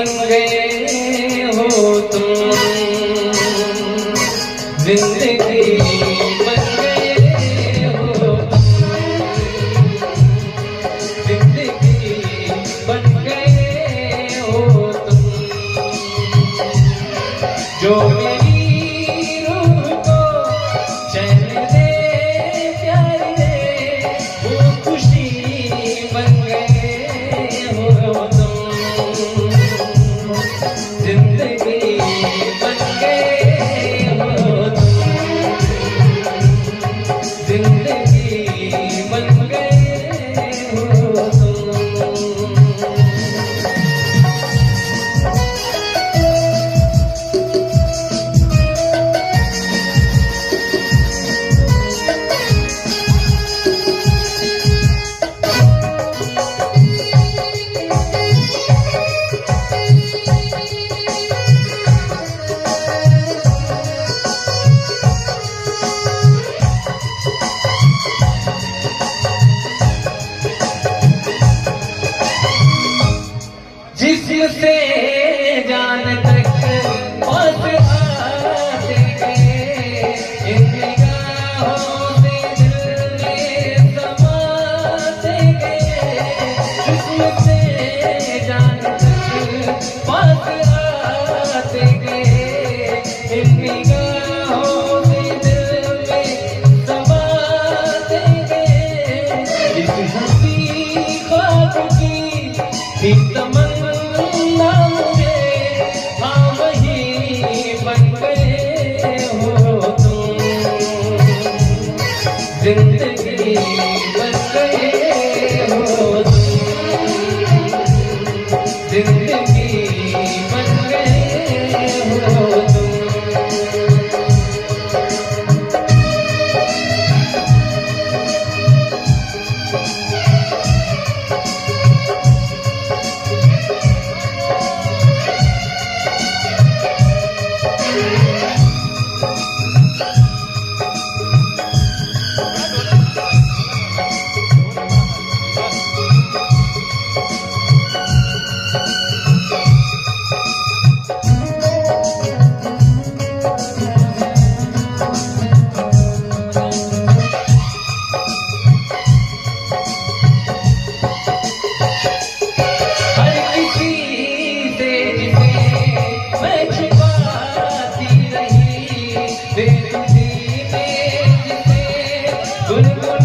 बन गए हो तुम, जिंदगी बन गए हो तुम, जिंदगी बन गए हो तुम, जो मेरी रूह को चैन दे प्यार दे, वो खुशी बन गए हो तुम, जिंदगी बन गए हो तुम, जिंदगी बन गए हो तुम। जिससे जान तक पास आते गए, इन निगाहों से दिल में समाते गए, जिससे जान तक पास आते गए, इन निगाहों से दिल में समाते गए, इस हंसी ख्वाब की तमन्ना मुझे, हाँ वही बन गए हो तुम, जिंदगी बन गए हो तुम, जिंदगी बन गए हो तुम। गुनगुन